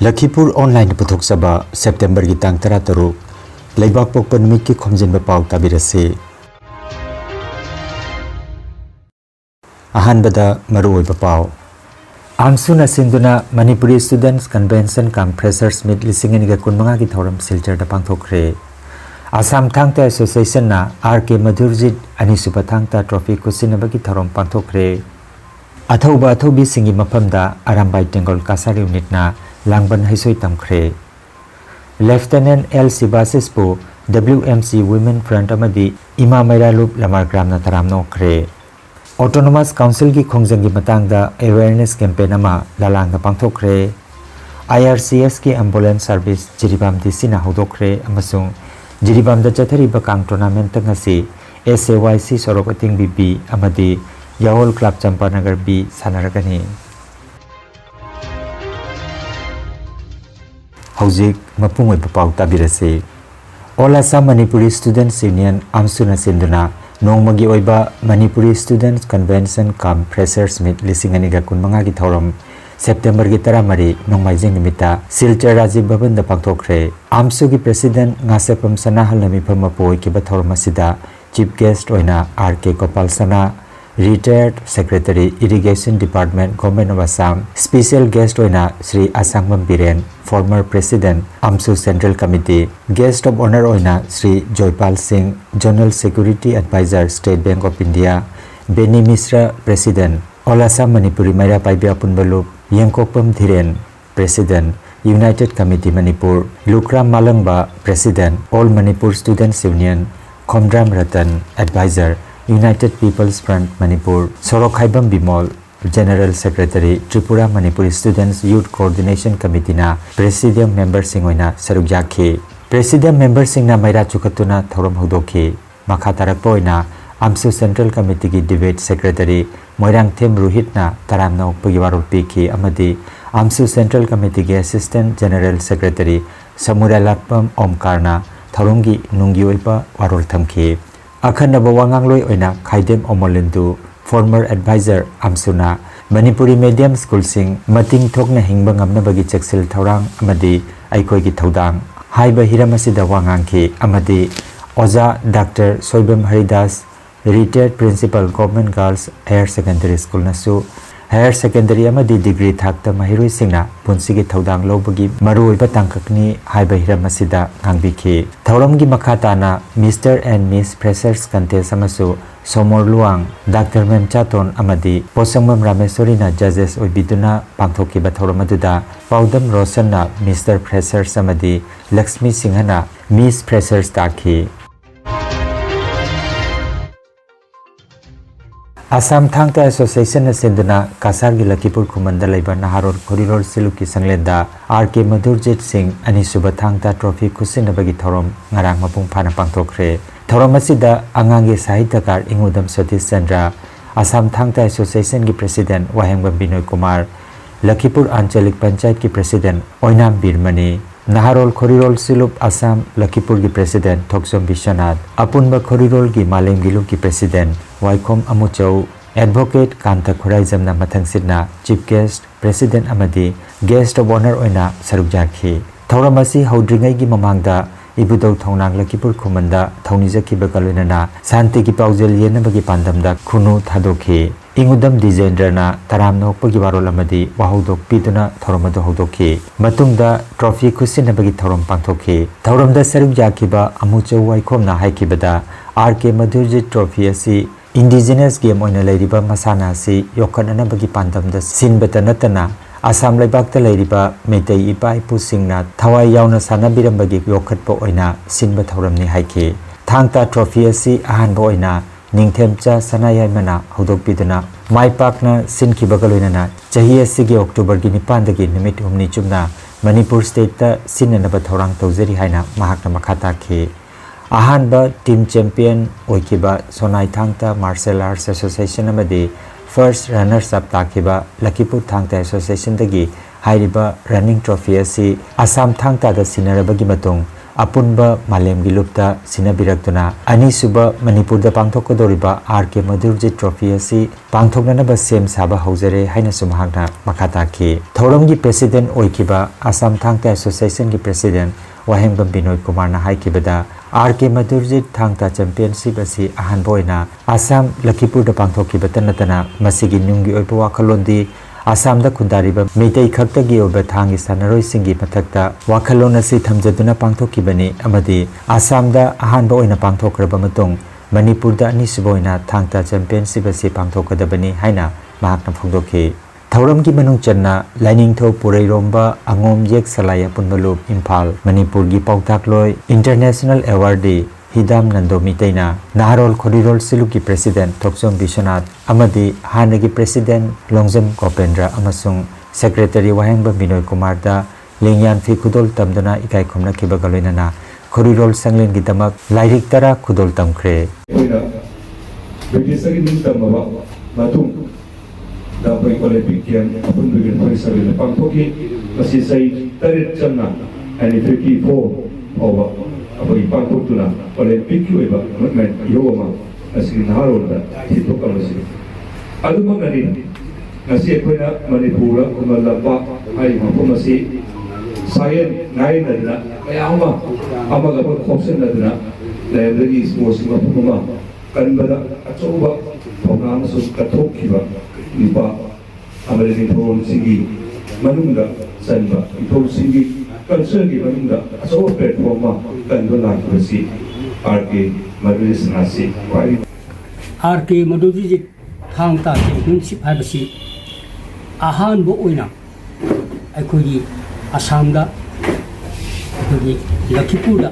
Lakhipur online puthok-saba September ki tang 13 Laibak pokpa numit ki Khomjinba Pao tabirase. Ahanbada maruoiba pao. Amsuna sinduna Manipuri Students Convention kam Freshers Meet lisingeniga kunmanga ki thoram silchar da pangthokre. Assam Thangta Association na RK Madhurjit Anisupa Thangta Trophy kusinaba ki thoram pangthokre. Athauba athaubi singi mapamda Arambai Tengol Kasar Unit na Langban Haisoi Tamkre. Lieutenant L. Sibasispo WMC Women Front amadi Ima Mairalup Lamar Gram na taram nokre. Autonomous Council ki Khongjingi matangda awareness campaign ama lalang na pangthokre. IRCS ki ambulance service Jiribam disina hodokre amasung Jiribam da chathariba kang tournament ngasi SAYC Sorokating BB amadi Yawol Club Champanagar B sanaragani. Hauzik mapungoi papau tabirase. All Assam Manipuri Students Union Amsuna Sinduna Nongmagi Oiba Manipuri Students Convention kam Freshers Meet lisinganiga kunmanga ki thoram September ki taramari nongmaijing nimita Silchar Rajiv Bhavan da pangthokre. Amsu ki President Ngasepam Sanahal namipam apoi ki bathoram asida Chief Guest oina RK Gopal Sana Retired Secretary Irrigation Department Government of Assam Special Guest oina Sri Asangmam Biren Former President Amsu Central Committee Guest of Honor oina Sri Joypal Singh General Security Advisor State Bank of India Beni Misra President All Assam Manipuri Maira Paibya Punbalup Yangkokpam Dhiren President United Committee Manipur Lukram Malangba President All Manipur Students Union Khomdram Ratan Advisor United People's Front Manipur Sorokhaibam Bimol General Secretary Tripura Manipuri Students Youth Coordination Committee na Presidium Member Singoina Sarugyakhe. Presidium Member Singna Maira Chukatuna Thoram Hodokhe. Makatarakpoina Amsu Central Committee ki Debate Secretary Moirang Them Ruhit na Taramna Pagiwarol Piki Amadi Amsu Central Committee ki Assistant General Secretary Samura Lakpam Omkarna Tharungi Nungi Oipa Warol Thamkhe. Akhanaba Wangangloi oina Khaidem Omolindu Former Advisor Amsuna Manipuri Medium School sing Mating Thokna Hingba ngamnabagi cheksil thorang amadi aikoi ki thodang haiba hiramasida wangangki amadi Oza Dr. Soibam Haridas Retired Principal Government Girls Higher Secondary School nasu Higher Secondary amadi degree thakta mahiroi singna punsigi thodang lobagi maruoiba tangkakni haiba hiramasida ngangbikhi thoramgi makhatana Mr. and Miss Freshers Contest amasu Somor Luang Dr. Memchaton amadi Posangmam Rameswari na judges oibiduna pangthokiba thoramaduda Paudam Roshan na Mr. Freshers amadi Lakshmi Singhana Miss Freshers takhi. Assam Thangta Association Sinduna Kasar gi Lakhipur Khumanda Laiba Naharor Koriror Siluki Sanglenda RK Madhurjit Singh Anisuba Thangta Trophy kusinabagi thorom ngarang mapung phana pangthokre. Thorom asida angangi sahityakar Ingudam Satish Chandra Assam Thangta Association ki President Wahengbam Binoy Kumar Lakhipur Anchalik Panchayat ki President Oinam Birmani Naharol Korirol Silup Assam Lakhipur ki President Thoksom Bishanath Apunba Korirol ki Malem Gilu ki President Waikom Amuchau Advocate Kanta Khuraizam na mathang sidna Chief Guest President amadi Guest of Honor oina Sarukjakhi. Thauramasi haudringai gi mamangda Ibudau Thongnang Lakhipur Khumanda Thaunijakhiba kalunana Santi ki paujel yenabagi pandamda khunu thadokhi. Ingudam Dijendra na Taramno Pagi Warol amadi Wahodok Piduna Thoramadu Hodokhi. Matungda Trophy kusinabagi thoram pangthokhi. Thauramda Sarukjakhiba Amuchau Waikom na haikibada RK Madhurjit Trophy asi Indigenous game oina lairiba masana si yokhanana bagi pandamda sinbata natana Assam Laibakta lairiba Meitei Ipa Ipu Singna Thawai yauna sanabiram bagi yokhatpa oina sinba thoramni haike. Thangta Trophy asi ahanba oina Ningthemcha Sanayaimana Hodokpiduna Maipakna Sinkiba kaloinana Chahi asigi October gi 9 dagi numit humni chumna Manipur State ta sinanaba thorang tawjari haina mahakna makhata khe. Ahanba Team Champion Oikiba Sonai Thangta Martial Arts Association amadi First Runners Up takiba Lakhipur Thangta Association dagi hairiba Running Trophy asi Assam Thangta da sinarabagi matung apunba malem gilupta sinabirakuna anisuba manipurda pangthokkodoriba RK Madhurjit trophy asi pangthoknanaba sem saba haujare haina sumhakna makata ki thoramgi president oikiba Assam Thangta Association ki president Wahengam Binoy Kumar na haikibada RK Madhurjit Thangta Championship asi ahan boina Assam Lakhipur da pangthokkiba tanatana masigi nyungi oipa wakalondi Assam da khundariba meitei khaktagi oba thangi sanaroi singi mathakta wakhalon asi thamjaduna pangthokibani amadi Assam da ahanba oina pangthokraba matung Manipur da anisuba oina Thangta Championship asi pangthokadabani haina mahakna phongdokhi thauram ki manung channa Lainingthau Purairomba Angom Yek Salaya Punmalup Imphal Manipur gi Pautakloi International Awardee Hidam Nando Mitaina Naharol Khorirol Siluki President Thoksom Bishwanath Amadi Hanagi President Longjam Kopendra Amasung Secretary Wahengba Binoy Kumar da Lengyan Fi Khudol Tamdana Ikai Khomna Kibaga Loinana Khorirol Sanglen Gidamak Lairik Tara Khudol Tamkhre Dapat Olympic yang apun bagian perisai lepang toki masih saya tarik jamna and 54 over apa ipang tok tu na Olympic itu iba men yoga masih naharol dah itu kalau masih adu mengani masih apa na Manipura kumalapa ay mampu masih saya naik nada ay ama kapag option nada lain lagi sports mampu mama kan pada coba program masuk katok kiba Ipa amalin ito singi manungga sanba ito singi kalsagi manungga so platforma kanto Lakhipur RK Madhurjit nasi RK Madhurjit Thangta Championship haibasi ahanbo oina aikogi Assamda aikogi Lakhipurda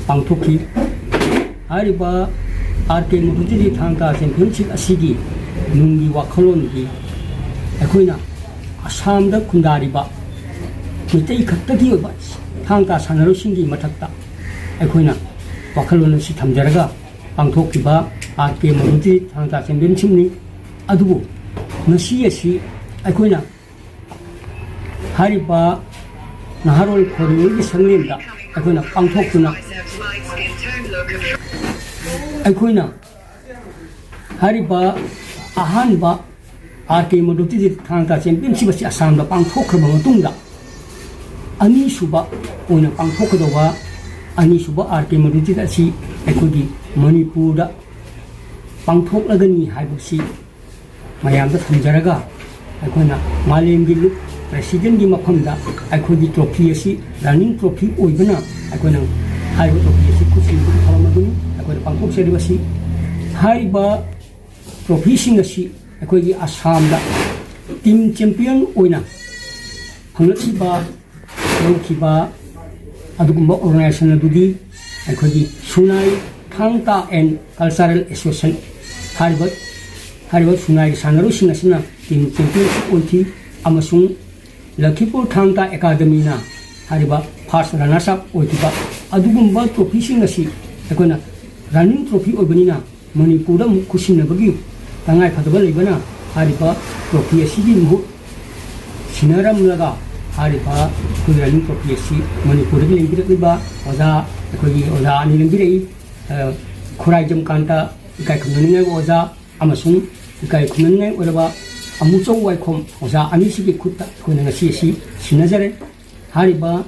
pangthokhi hariba RK Madhurjit Thangta Championship asigi nungi wakhalon gi akoina Assamda khundariba mitei khattagi oba thangta sanaro singi mathakta akoina wakhalon si thamjaraga pangthokkiba RK Madhurjit Thangta Championship ni adubu nasi asi akoina hariba naharol khorirol gi sanglemda akoina pangthokkuna akoina hariba ahanba RK Madhurjit Thangta Championship asi Assamda pangthokhraba matungda ani suba oina pangthokadawa ani suba RK Madhurjit asi aikogi Manipurda pangthoklagani haibasi mayamda thamjaraga aikoina malemgi lup president gi mafamda aikogi trophy asi running trophy oibana aikoina haiba trophy asi kusin thalamaguni aikoina pangthokseribasi haiba trophy singasi aikogi Assamda team champion oina phanglakiba lawkiba adugumba organization adudi aikogi Sunai Thangta and Cultural Association hariba Sunai sanaro singasina team champion oiti amasung Lakhipur Thangta Academy na hariba first runners up oitiba adugumba trophy singasi aikoina running trophy oibanina Manipurda kusinabagi tangai phadaba leibana hariba trophy asigi mu sinaram laga hariba kuirani trophy asi Manipurda lengiraliba oza akogi oza ani lengirei khuraijam kanta ikai khumningai oza amasung ikai khumningai oraba amuchau waikhom oza ani sigi khutta koina ngasi asi sinajare hariba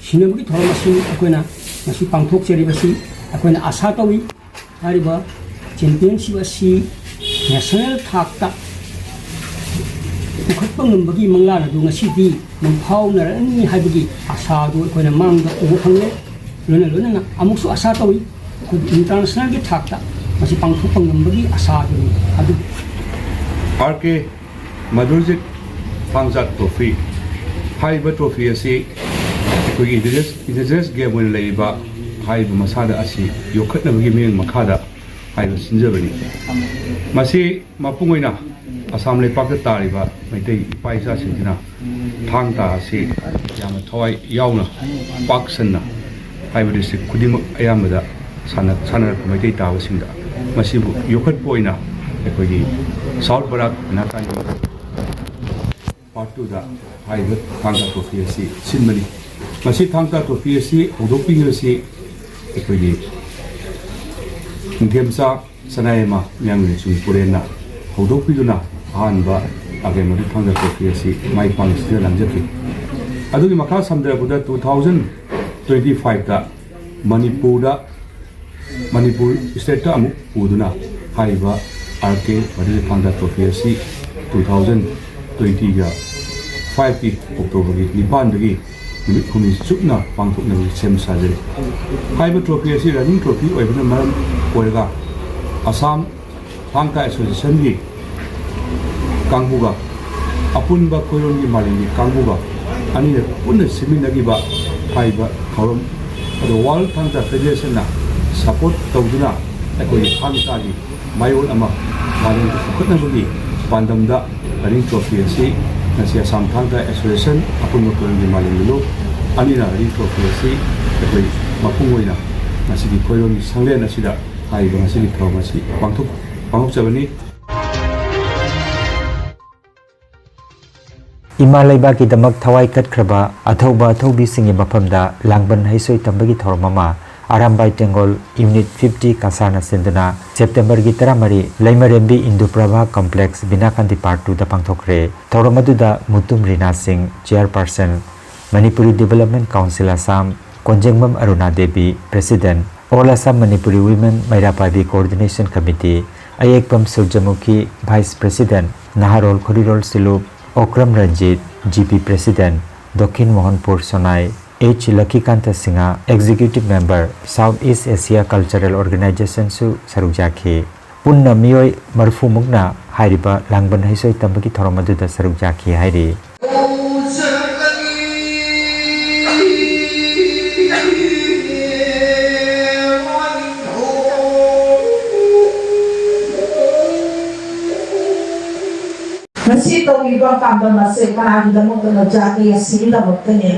sinabagi thoramasi akoina ngasi pangthok cheribasi akoina asa tawi hariba championship asi national thakta ukhatpa ngambagi manglana du ngasidi mangphaunarani haibagi asa du akoina mangda ubu phangle lona amuksu asa tawi international gi thakta masi pangthokpa ngambagi asa du adu RK Madhurjit Thangta Trophy haiba trophy asi aikogi indigenous game win leiba haiba masada asi yokhatnabagi meng makhada haiba sinjabani masi mapungoina Assam lepakta tariba maitei paisa singina thangta asi yama thawai yauna paksanna haiba district khudimak ayamada sana maitei tawa singda masibu yokhat poina aikogi South Barak nakan part 2 da haiba thangta trophy asi sinmani ꯃꯁꯤ ꯊꯥꯡꯇꯥ trophy ꯑꯁꯤ ꯍꯧꯗꯣꯛꯄꯤꯔꯤꯕꯁꯤ ꯑꯩꯈꯣꯏꯒꯤ ꯅꯤꯡꯊꯦꯝꯆꯥ ꯁꯅꯥꯌꯥꯏꯃ ꯃꯤꯌꯥꯝꯒꯤ ꯆꯨꯡꯄꯨꯔꯦꯟꯅ ꯍꯧꯗꯣꯛꯄꯤꯗꯨꯅ ꯑꯍꯥꯟꯕ ꯑꯒꯦꯃꯗꯨ ꯊꯥꯡꯇꯥ trophy ꯑꯁꯤ ꯃꯥꯏ ꯄꯥꯛꯅ ꯂꯥꯡꯖꯈꯤ ꯑꯗꯨꯒꯤ ꯃꯈꯥ ꯁꯝꯊꯔꯕꯗ 2025ꯗ ꯃꯅꯤꯄꯨꯔ ꯁ꯭ꯇꯦꯠꯇ ꯑꯃꯨꯛ ꯄꯨꯗꯨꯅ ꯍꯥꯏꯔꯤꯕ RK ꯃꯗꯨꯒꯤ ꯊꯥꯡꯇꯥ ꯇ꯭ꯔꯣꯐꯤ ꯑꯁꯤ 2020ꯒ 5ꯀꯤ ꯑꯣꯛꯇꯣꯕꯔꯒꯤ 9ꯗꯒꯤ ꯅꯨꯃꯤꯠ 9ꯅꯤ ꯆꯨꯞꯅ ꯄꯥꯡꯊꯣꯛꯅꯕꯒꯤ ꯁꯦꯝ ꯁꯥꯖꯔꯤ ꯍꯥꯏꯔꯤꯕ ꯇ꯭ꯔꯣꯐꯤ ꯑꯁꯤ ꯔꯟꯅꯤꯡ ꯇ꯭ꯔꯣꯐꯤ ꯑꯣꯏꯕꯅ ꯃꯔꯝ ꯑꯣꯏꯔꯒ ꯑꯁꯥꯝ ꯊꯥꯡꯇꯥ ꯑꯦꯁꯣꯁꯤꯌꯦꯁꯟꯒꯤ ꯀꯥꯡꯕꯨꯒ ꯑꯄꯨꯟꯕ ꯈꯣꯏꯔꯣꯟꯒꯤ ꯃꯥꯂꯦꯝꯒꯤ ꯀꯥꯡꯕꯨꯒ ꯑꯅꯤꯅ ꯄꯨꯟꯅ ꯁꯤꯟꯃꯤꯟꯅꯈꯤꯕ ꯍꯥꯏꯔꯤꯕ ꯊꯧꯔꯝ ꯑꯗꯣ ꯋꯥꯔꯜ ꯊꯥꯡꯇꯥ ꯐꯦꯗꯔꯦꯁꯟꯅ ꯁꯄꯣꯔꯠ ꯇꯧꯗꯨꯅ ꯑꯩꯈꯣꯏꯒꯤ ꯊꯥꯡꯇꯥꯒꯤ ꯃꯥꯌꯣꯜ ꯑꯃ ꯃꯥꯂꯦꯝꯗ ꯄꯨꯈꯠꯅꯕꯒꯤ ꯄꯥꯟꯗꯝꯗ ꯔꯟꯅꯤꯡ ꯇ꯭ꯔꯣꯐꯤ ꯑꯁꯤ ꯉꯁꯤ ꯑꯁꯥꯝ ꯊꯥꯡꯇꯥ ꯑꯦꯁꯣꯁꯤꯌꯦꯁꯟ ꯑꯄꯨꯟꯕ ꯈꯣꯏꯔꯣꯟꯒꯤ ꯃꯥꯂꯦꯝꯒꯤ ꯂꯨꯞ ꯑꯅꯤꯅ ꯔꯟꯅꯤꯡ ꯇ꯭ꯔꯣꯐꯤ ꯑꯁꯤ ꯑꯩꯈꯣꯏ ꯃꯄꯨꯡ ꯑꯣꯏꯅ ꯉꯁꯤꯒꯤ ꯈꯣꯏꯔꯣꯟꯒꯤ ꯁꯪꯂꯦꯟ ꯑꯁꯤꯗ ꯍꯥꯏꯔꯤꯕ ꯉꯁꯤꯒꯤ ꯊꯧꯔꯝ ꯑꯁꯤ ꯄꯥꯡꯊꯣꯛꯆꯕꯅꯤ ꯏꯃꯥ ꯂꯩꯕꯥꯛꯀꯤꯗꯃꯛ ꯊꯋꯥꯏ ꯀꯠꯈ꯭ꯔꯕ ꯑꯊꯧꯕ ꯑꯊꯧꯕꯤꯁꯤꯡꯒꯤ ꯃꯐꯝꯗ ꯂꯥꯡꯕꯟ ꯍꯩꯁꯣꯏ ꯇꯝꯕꯒꯤ ꯊꯧꯔꯝ ꯑꯃ ꯑꯔꯥꯝꯕꯥꯏ ꯇꯦꯡꯒꯣꯜ ꯌꯨꯅꯤꯠ 50 ꯀꯁꯥꯔꯅ ꯁꯤꯟꯗꯨꯅ ꯁꯦꯞꯇꯦꯝꯕꯔꯒꯤ 13 ꯂꯩꯃꯔꯦꯝꯕꯤ ꯏꯟꯗꯨꯄ꯭ꯔꯚꯥ ꯀꯝꯄ꯭ꯂꯦꯛꯁ ꯕꯤꯅꯥꯀꯥꯟꯇꯤ ꯄꯥꯔꯛ 2ꯗ ꯄꯥꯡꯊꯣꯛꯈ꯭ꯔꯦ ꯊꯧꯔꯝ ꯑꯗꯨꯗ ꯃꯨꯇꯨꯝ ꯔꯤꯅꯥ ꯁꯤꯡ chairperson Manipuri development council Assam Khongjengbam Aruna Devi president all Assam Manipuri women Meirapaibi coordination committee Ayekpam Surjamukhi vice president Naharol Khurirol Shilup Okram Ranjit GP President Dokhin Mohanpur Sonai H. Lakhikanta Singha Executive Member South East Asia Cultural Organization su sarukjaki punna miyoi marfu mukna hairiba langban haisoi tambagi thorom aduda sarukjaki hairi Masih tahu ibu tambah masih kan ada mau kena jadi ya sih lah makanya.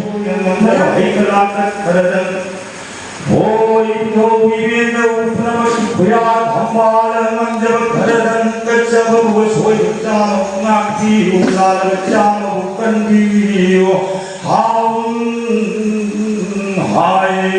Oh itu ibu pernah berjaya hamba menjadi keradan kecaba bosoi jauh ngakti ular jauh kandiyo hai.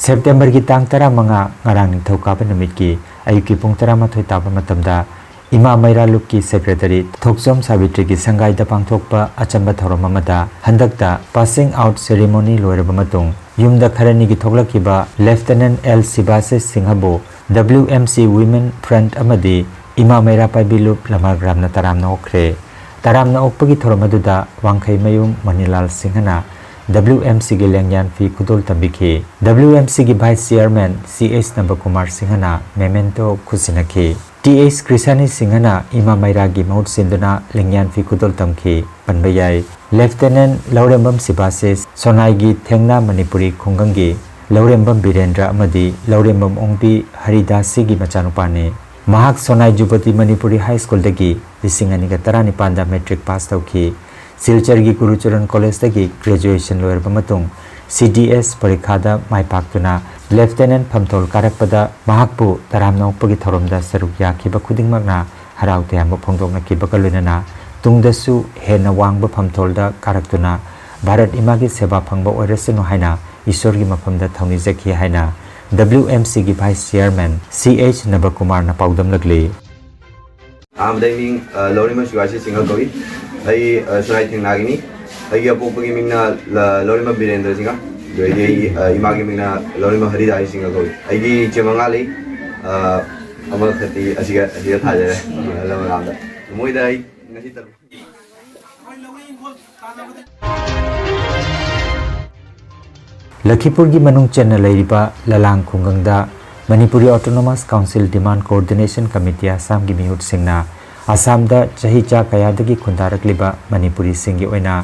September ki tang 15 ngarang ningthaukaaba numitki ayuki pung 11 taba matamda Ima Maira Loop ki Secretary Thoksom Savitri ki Sangai da pangthokpa achamba thorom amada handakta passing out ceremony loiraba matung yumda kharani ki thoklakiba Lieutenant L Sibase Singhabo WMC Women Front amadi Ima Maira Paibi Loop lamagramna taramna okre taramna okpagi thorom aduda Wangkhai Mayum Manilal Singhana WMC की लैंग्यान फी कुदोल तंबिखी WMC की vice chairman CH Nabakumar सिंहना memento खुसिनखी TH कृष्णानी सिंहना इमा मैरा की मौत सिंधुना लैंग्यान फी कुदोल तंखी पनबयाई लेफ्टिनेंट लौरेंबम सिबासे सोनाई की थेंगना मणिपुरी खुंगंगी लौरेंबम बीरेंद्र अमदी लौरेंबम ओंबी हरिदासी की मचानुपाने महाक सोनाई जुबती मणिपुरी हाई स्कूल दगी 2019 दा मैट्रिक पास तौखी सिलचर की गुरुचरण कॉलेज तगी ग्रेजुएशन लोरबा मतुंग CDS परीक्षादा माइपाक्तुना लेफ्टिनेंट फमथोल कारकपदा महाकपु तरामनोकपगी थोरमदा सरुक याखिबा खुदिंगमकना हराव तयाम फोंदोकनाखिबा लोइनना तुंगदसु हेना वांगबा फमथोलदा कारकतुना भारत इमागी सेवा फंगबा ओइरसनु हाइना ईश्वर की मफमदा थौनिजखि हाइना WMC की वाइस चेयरमैन CH नबकुमार ना पाउदम लगले आमदाइमिंग लौरिमा शिवासी सिंह कवि आई सुनाई थेंगनागिनी आई अपोपगी मिंगना लौरिमा बीरेंद्र सिंह दोई इमागी मिंगना लौरिमा हरिदाई सिंह कवि आई चेमंगा लई अमल खती असिगा थाजरे लमरामदा मोइदा आई ngasi tar Lakhipur की मनुंग चेन्ना लेरिबा ललांग खुंगंगदा Manipuri Autonomous Council Demand Coordination Committee Assam की मिहुत सिंगना Assam दा चाही चा कयादगी खुंदारकलिबा Manipuri सिंगी ओइना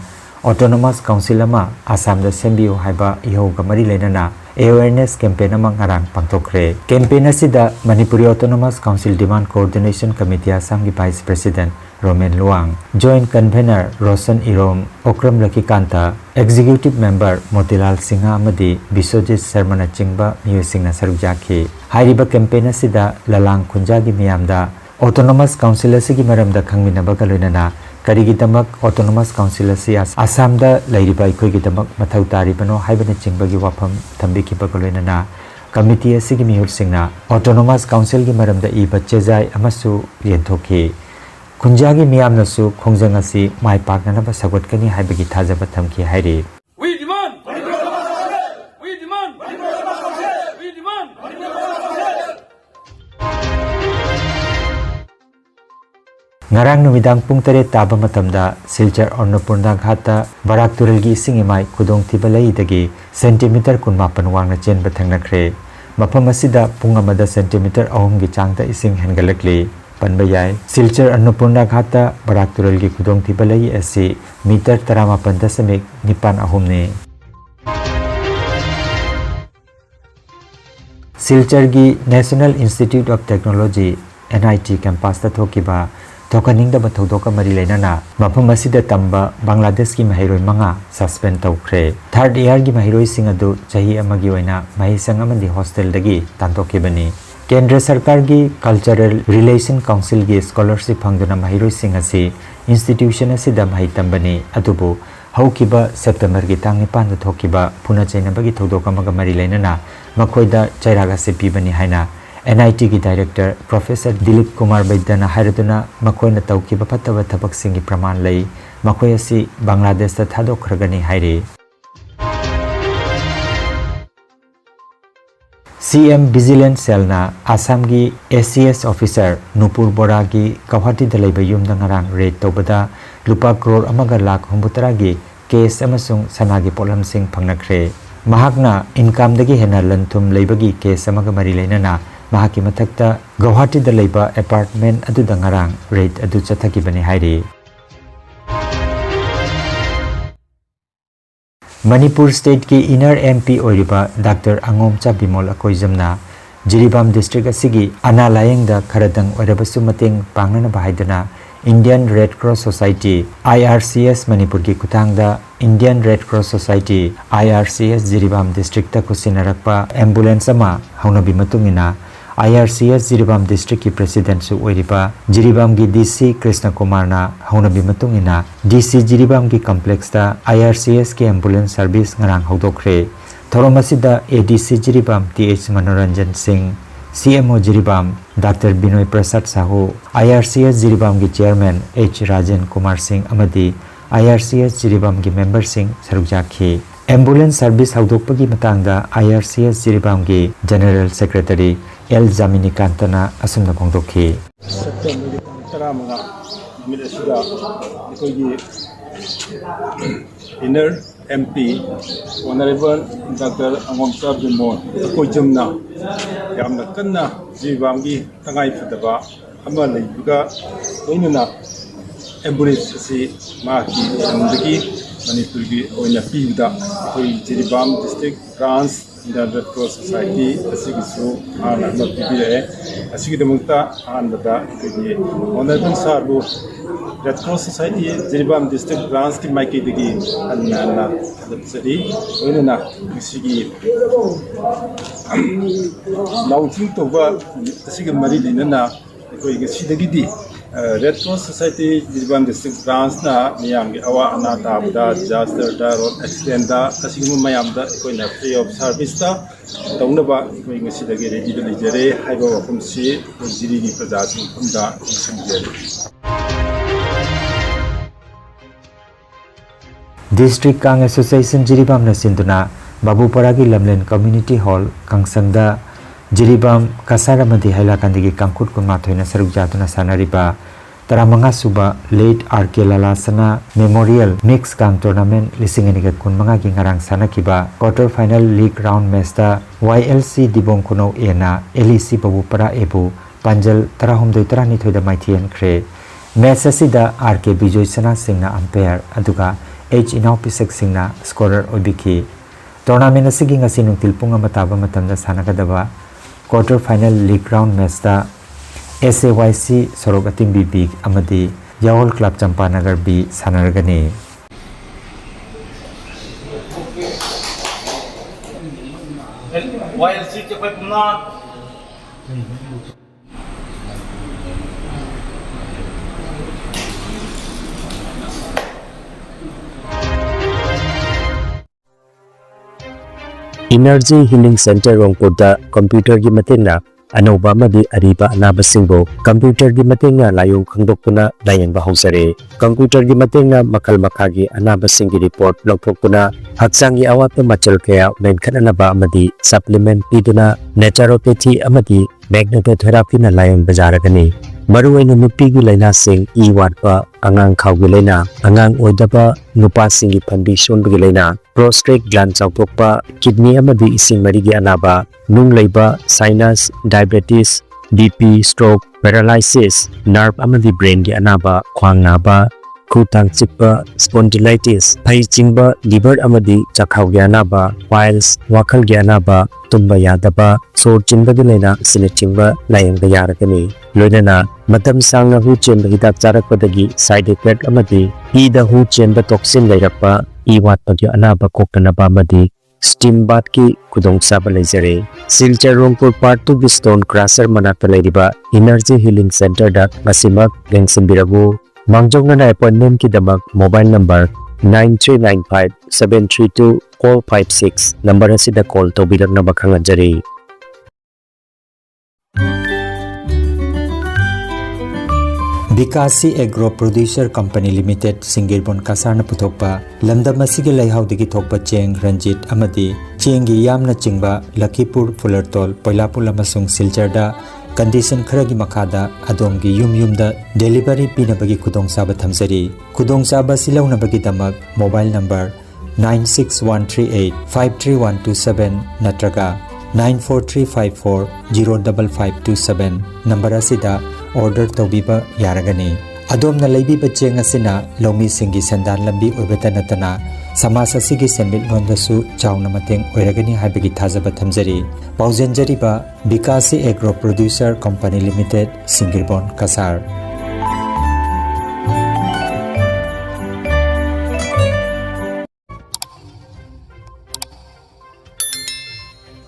Autonomous Council अमा Assam दा सेंबियो हाइबा इहोगा मरी लेनना awareness campaign अमा ngarang pangtokre campaign asida Manipuri Autonomous Council Demand Coordination Committee Assam की Vice President Roman Luang, Joint Convener Rosan Irom, Okram Lakikanta, Executive Member Motilal Singha Amadi, Bisojit Sermana Chingba, Musing Sarujaki, Hariba campaign Sida, Lalang Kunjagi Miamda, Autonomous Council Sigi Maramda Kangmina Bakalunana, Karigidamak Autonomous Council Sias, Asamda, Lady by Kuigidamak Matautari Bano, Hibana Chingbagi Wapam, Tambiki Bakalunana, Committee Sigi Mihul Singna, Autonomous Council Gimaramda Iba Chezai Amasu Yentoki. Kunjagi Miamnasu, Khomjangasi, my partner Sagotkani Hibagi Tazabatamki Hari. We demand! We demand! We demand! Ngarang numidang pung tare taba matamda Silchar Ornapurna Ghata Barak Turelgi Singimai Kudong Tibalai dagi centimeter kunmapan wangna chen bathangnakhre mafam asida pung amada centimeter ahum gi changta ising hengalakli panbayai Silchar Ornapurna Ghata Barak Turelgi Kudong Tibalai asi meter 18.9 ahumne Silchar gi National Institute of Technology NIT campus ta thokiba Tokaning da bathodoka mari leinana mafam asida tamba Bangladesh ki mahiroi manga suspend tawkhre third year gi mahiroi sing adu chahi amagi oina mahisang amandi hostel dagi tantokibani Kendra Sarkar gi Cultural Relation Council gi scholarship phangduna mahiroi sing asi institution asida mahi tambani adubu haukiba September gi tang 9 da thokiba puna chaina bagi thodoka maga mari leinana makhoida chairaga se pibani haina NIT ki Director Professor Dilip Kumar Baidana Hairaduna Makoina Tauki Bapatava Tapak Singi Praman Lay Makoyasi Bangladesh ta Thadok Ragani Hairi CM Vigilant Cellna Assam gi ACS Officer Nupur Bora gi Guwahati da leiba yumda ngarang raid tawbada lupa crore amaga lakh 9 gi case amasung sanagi polam sing phangnakre mahakna income dagi hena lanthum leibagi case amaga mari leinana Mahaki matakta Guwahati da leiba apartment adu dangarang raid adu chathaki bani hairi Manipur State ki inner MP oriba Dr. Angomcha Bimol Akoijamna Jiribam District asigi ana layeng da kharadang orabasu mateng pangnana bahaidana Indian Red Cross Society IRCS Manipur ki kutangda Indian Red Cross Society IRCS Jiribam District ta kusinarakpa ambulance ama haunabi matungina IRCS Jiribam District ki President su oiriba Jiribam gi DC Krishna Kumar na haunabi matungina DC Jiribam ki complex ta IRCS ki ambulance service ngarang haudokre thoromasida ADC Jiribam TH Manoranjan Singh CMO Jiribam Dr. Binoy Prasad Sahu IRCS Jiribam ki Chairman H Rajan Kumar Singh amadi IRCS Jiribam ki member Singh sarukjakhi ambulance service haudokpagi matangda IRCS Jiribam ki General Secretary L Jamini Kantana asumna phongdokhi September 15 Minnesota akogi inner MP Honorable Dr. Angomcha Bimol Akoijamna yamna kanna Jiribamgi tangai phadaba ama leibuga oinana ambulance si maki sandagi Manipur gi oina pibda akoi Jiribam district branch Indian Red Cross Society asigi su ana ma pibire asigi demukta anbada akoi Honorable Sarbu Red Cross Society Jiribam district branch ki maiki digi anna dabsari oinana asigi launching toba asigi mari dinana akoi gi sidagi di Red Cross Society Jiribam District Branch na miyamgi awa anata abda disaster da road accident da kasigum mayamda ikoina free of service da taunaba ikoi ngasidagi ready da lijare haiba wakumsi jirigi prajasi kumda simjere District Kang Association Jiribam na sinduna Babuparagi Lamlen Community Hall Kangsangda Jiribam Kasaramadi Hailakandigi Kangkut Kunmathoina Sarukjatuna Sanariba Taramanga Suba Late RK Lalasana Memorial Mix Kang Tournament Lisingeniga Kunmanga Gingarang Sanakiba Quarter Final League Round Mesta YLC Dibong Kuno Ena LEC Babupara Ebu Panjal Tarahumdoi Tarani Thoida Maithian Kre Match asida RK Bijoy Sana Singna umpire aduga H Inaupisek Singna scorer Obiki Tournament asigi ngasi nungtil punga mataba matamda sanagadaba Quarter Final League Round Match da SAYC Sorogating BB Amadi Yawol Club Champanagar B Sanaragani. Energy Healing Center Rongpurda computer gi matingna anauba madi ariba anaba singbo computer gi matingna layong khangdoktuna layengba hausare computer gi matingna makal makhagi anaba singi report lokthokuna haksangi awat machal kaya main khananaba amadi supplement piduna naturopathy amadi magnetotherapy na layeng bajaragani maruwaina nupigi laina sing I watpa angang khawgi laina angang oidaba nupa singi phambi sonbagi laina prostate gland chawthokpa kidney amadi ising marigi anaba nung leiba sinus diabetes BP stroke paralysis nerve amadi brain gi anaba khwang naba khutang chikpa spondylitis phai chingba liver amadi chakhau gi anaba piles wakhal gi anaba tumba yadaba sor chinba gi laina sine chingba layang ga yarakani loinana matam sangna hu chenba hidak charakpadagi side effect amadi ida hu chenba toxin lairakpa I watpa gi anaba koktanaba amadi steam bath ki kudong saba leijare Silchar Rongpur Part 2 gi stone crusher manakta leiriba Energy Healing Center da ngasimak gengsimbirabu mangjongna appointment ki damak mobile number 9395732456 number asida call tobirakna bakhangajari Bikasi Agro Producer Company Limited Singirbon Kasarna Putokpa Lamdam asigi Laihaudagi Thokpa Cheng Ranjit Amadi Chengi Yamna Chingba Lakhipur Fulertol Poilapul amasung Silcharda condition kharagi makada adomgi yumda delivery pinabagi kudongchaba thamjari kudongchaba silaunabagi damak mobile number 96138533127 natraga 94354055527 number asida order tobiba yaragani adomna leibiba cheng asina lomi singi sandan lambi obeta natana samasa sigi senmit londasu chauna mateng oiragani haibagi thajaba thamjari paujenjariba Bikasi Agro Producer Company Limited Singirbon Kasar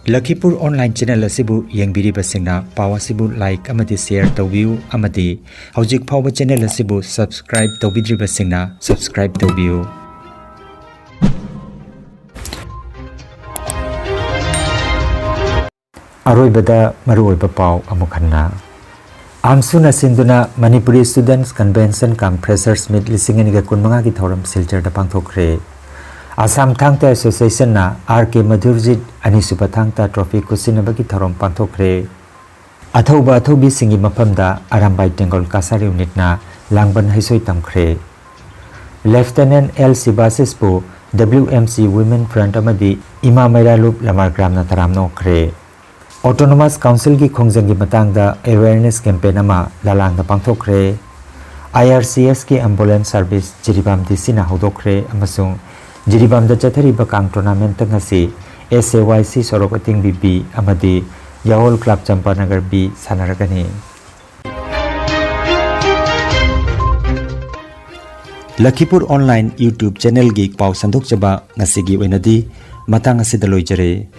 Lakhipur online channel asibu yengbiriba singna pawasibu like amadi share tawbiu amadi hojik phawba channel asibu subscribe tawbidriba singna subscribe tawbiu Aroibada maruoiba pau amukhanna Amsuna Sinduna Manipuri Students Convention Cum Freshers Meet Lisingeniga Kunmanga ki thoram Silchar da pangthokre Assam Thangta Association na RK Madhurjit Anisuba Thangta Trophy Kusinabagi thoram pangthokre Athauba Athobi Singi Mapamda Arambai Tengol Kasar Unit na Langban Haisoi Tamkre Lieutenant L. Sibasispu WMC Women Front Amadi Ima Mairalup Lamar Gram na taramno kre Autonomous Council ki khongjangi matangda awareness campaign ama lalangda pangthokre IRCS ki ambulance service jiribam disina hodokre amasung jiribam da chathariba kang tournament ngasi SAYC sorokating BB amadi Yawol Club Champanagar B sanaragani Lakhipur online YouTube channel gi pau sandok chaba ngasi gi oinadi matang asida loijare